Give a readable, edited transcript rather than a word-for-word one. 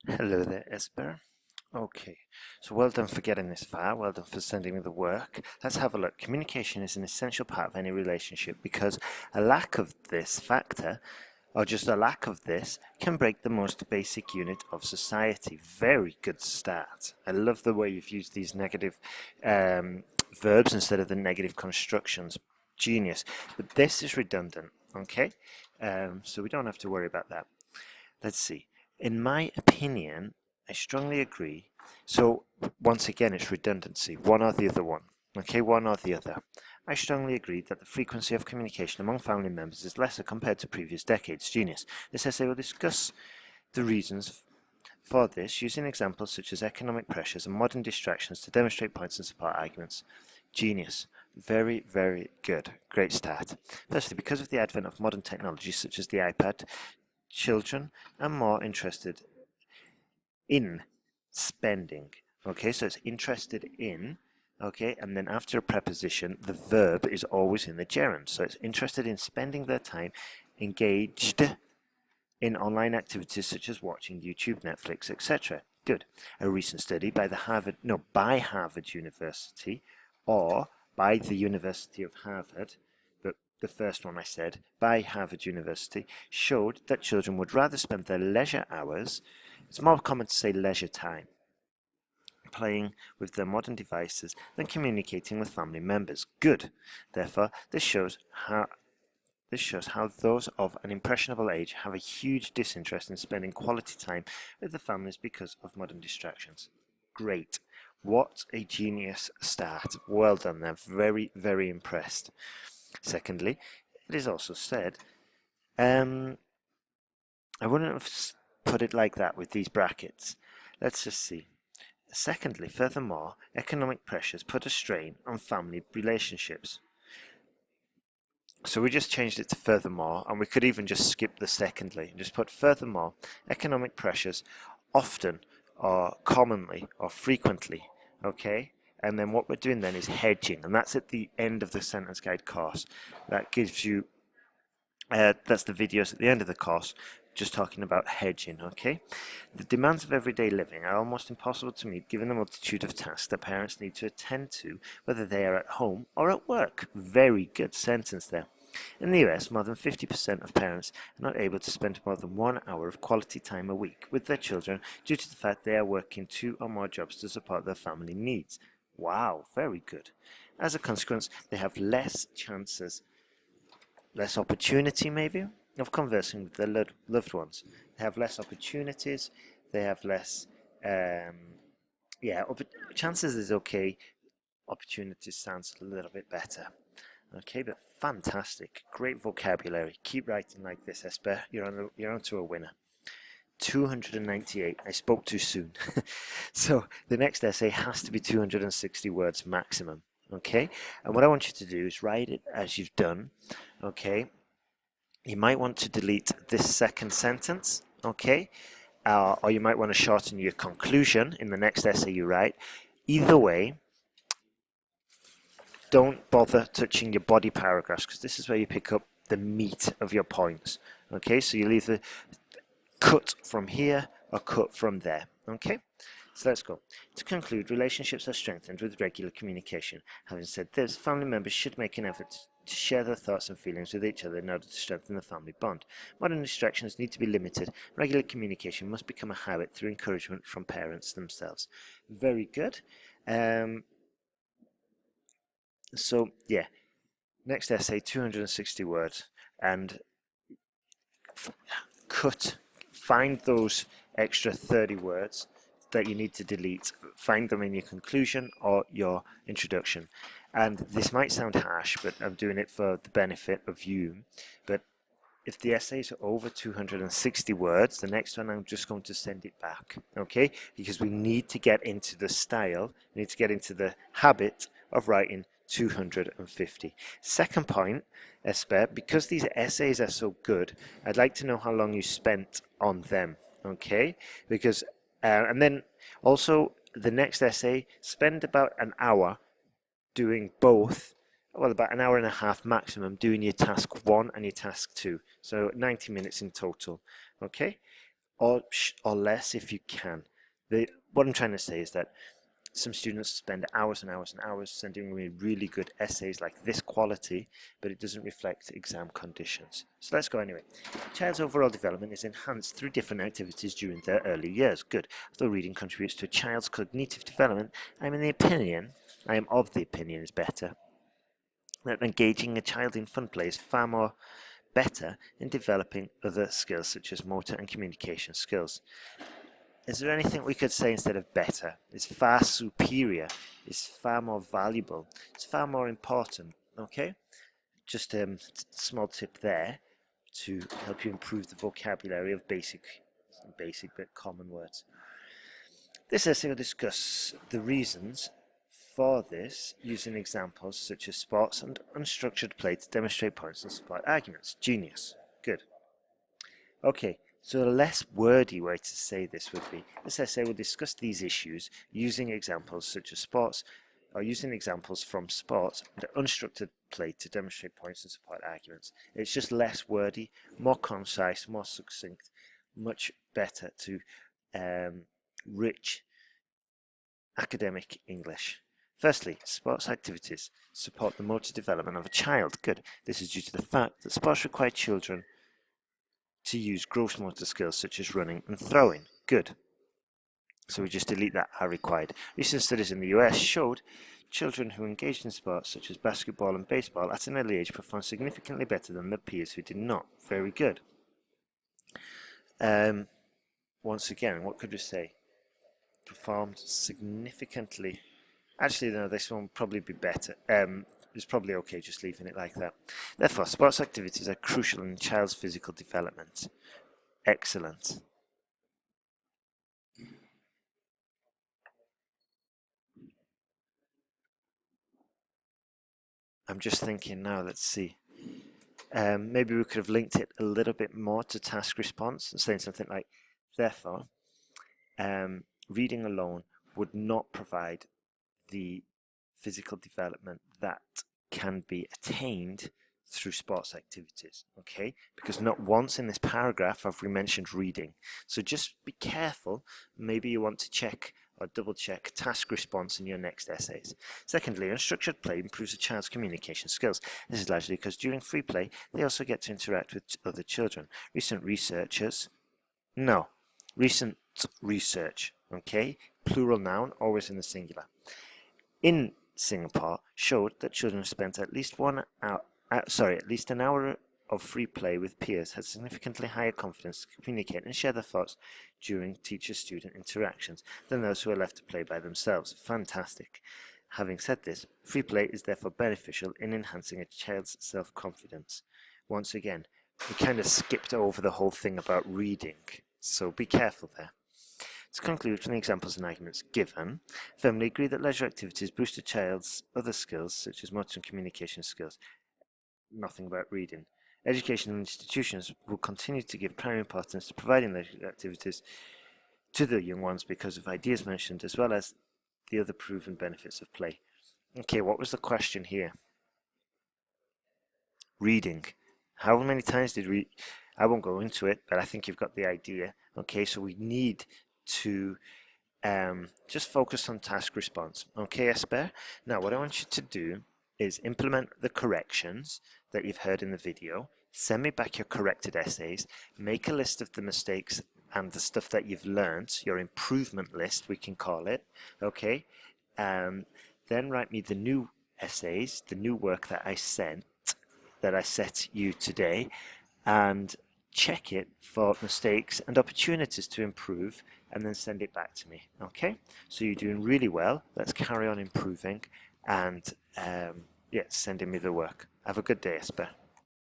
Hello there, Esper. Okay, so well done for getting this far. Well done for sending me the work. Let's have a look. Communication is an essential part of any relationship because a lack of this factor, or just a lack of this, can break the most basic unit of society. Very good start. I love the way you've used these negative verbs instead of the negative constructions. Genius. But this is redundant, okay? So we don't have to worry about that. Let's see. In my opinion, I strongly agree. So once again, it's redundancy, one or the other one. Okay, one or the other. I strongly agree that the frequency of communication among family members is lesser compared to previous decades. Genius. This essay will discuss the reasons for this using examples such as economic pressures and modern distractions to demonstrate points and support arguments. Genius. Very, very good. Great start. Firstly, because of the advent of modern technologies such as the iPad, children are more interested in spending. Okay, so it's interested in, okay, and then after a preposition, the verb is always in the gerund. So it's interested in spending their time engaged in online activities such as watching YouTube, Netflix, etc. Good. A recent study by by Harvard University or by the University of Harvard, but the first one I said, by Harvard University, showed that children would rather spend their leisure hours, it's more common to say leisure time, playing with their modern devices than communicating with family members. Good. Therefore, this shows how those of an impressionable age have a huge disinterest in spending quality time with their families because of modern distractions. Great. What a genius start. Well done there. Very, very impressed. Secondly, it is also said, I wouldn't have put it like that with these brackets. Let's just see. Secondly, furthermore, economic pressures put a strain on family relationships. So we just changed it to furthermore, and we could even just skip the secondly and just put furthermore, economic pressures often or commonly or frequently, okay? And then what we're doing then is hedging, and that's at the end of the sentence guide course. That gives you, that's the videos at the end of the course, just talking about hedging, okay? The demands of everyday living are almost impossible to meet given the multitude of tasks that parents need to attend to, whether they are at home or at work. Very good sentence there. In the US, more than 50% of parents are not able to spend more than 1 hour of quality time a week with their children due to the fact they are working 2 or more jobs to support their family needs. Wow, very good. As a consequence, they have less chances, less opportunity maybe, of conversing with their loved ones. They have less opportunities, they have less, yeah, chances is okay, opportunities sounds a little bit better. Okay, but fantastic. Great vocabulary. Keep writing like this, Esper. You're on to a winner. 298. I spoke too soon. So the next essay has to be 260 words maximum. Okay, and what I want you to do is write it as you've done. Okay, you might want to delete this second sentence. Okay, or you might want to shorten your conclusion in the next essay you write. Either way, don't bother touching your body paragraphs because this is where you pick up the meat of your points. Okay, so you'll either cut from here or cut from there. Okay, so let's go. To conclude, relationships are strengthened with regular communication. Having said this, family members should make an effort to share their thoughts and feelings with each other in order to strengthen the family bond. Modern distractions need to be limited. Regular communication must become a habit through encouragement from parents themselves. Very good. So yeah, next essay, 260 words, and find those extra 30 words that you need to delete. Find them in your conclusion or your introduction. And this might sound harsh, but I'm doing it for the benefit of you. But if the essays are over 260 words, the next one I'm just going to send it back, okay? Because we need to get into the style, we need to get into the habit of writing 250. Second point, Esper, because these essays are so good, I'd like to know how long you spent on them, okay? Because, and then also the next essay, spend about an hour doing both, well, about an hour and a half maximum doing your task 1 and your task 2. So 90 minutes in total, okay? or less if you can. What I'm trying to say is that some students spend hours and hours and hours sending me really good essays like this quality, but it doesn't reflect exam conditions. So let's go anyway. Child's overall development is enhanced through different activities during their early years. Good. Although reading contributes to a child's cognitive development, I am of the opinion is better, that engaging a child in fun play is far more better in developing other skills such as motor and communication skills. Is there anything we could say instead of better? It's far superior, it's far more valuable, it's far more important, okay? Just a small tip there to help you improve the vocabulary of basic but common words. This essay will discuss the reasons for this using examples such as sports and unstructured play to demonstrate points and support arguments. Genius. Good. Okay. So a less wordy way to say this would be, this essay will discuss these issues using examples such as sports, or using examples from sports and unstructured play to demonstrate points and support arguments. It's just less wordy, more concise, more succinct, much better to rich academic English. Firstly, sports activities support the motor development of a child. Good. This is due to the fact that sports require children to use gross motor skills such as running and throwing. Good. So we just delete that are required. Recent studies in the US showed children who engaged in sports such as basketball and baseball at an early age performed significantly better than their peers who did not. Very good. Once again, what could we say? Performed significantly. Actually, no, this one will probably be better. It's probably okay just leaving it like that. Therefore, sports activities are crucial in a child's physical development. Excellent. I'm just thinking now, let's see. Maybe we could have linked it a little bit more to task response and saying something like, therefore, reading alone would not provide the physical development that can be attained through sports activities, okay? Because not once in this paragraph have we mentioned reading. So just be careful. Maybe you want to check or double check task response in your next essays. Secondly, unstructured play improves a child's communication skills. This is largely because during free play, they also get to interact with other children. Recent research, okay? Plural noun, always in the singular. In Singapore, showed that children spent at least an hour of free play with peers had significantly higher confidence to communicate and share their thoughts during teacher-student interactions than those who are left to play by themselves. Fantastic. Having said this, free play is therefore beneficial in enhancing a child's self-confidence. Once again, we kind of skipped over the whole thing about reading, so be careful there. To conclude from the examples and arguments given, firmly agree that leisure activities boost a child's other skills, such as motor and communication skills. Nothing about reading. Educational institutions will continue to give primary importance to providing leisure activities to the young ones because of ideas mentioned, as well as the other proven benefits of play. Okay, what was the question here? Reading. How many times did we... I won't go into it, but I think you've got the idea. Okay, so we need to just focus on task response. Okay, Esper? Now, what I want you to do is implement the corrections that you've heard in the video, send me back your corrected essays, make a list of the mistakes and the stuff that you've learned, your improvement list, we can call it, okay? Then write me the new essays, the new work that I set you today, and check it for mistakes and opportunities to improve, and then send it back to me, okay? So you're doing really well. Let's carry on improving, and yeah, sending me the work. Have a good day, Esper.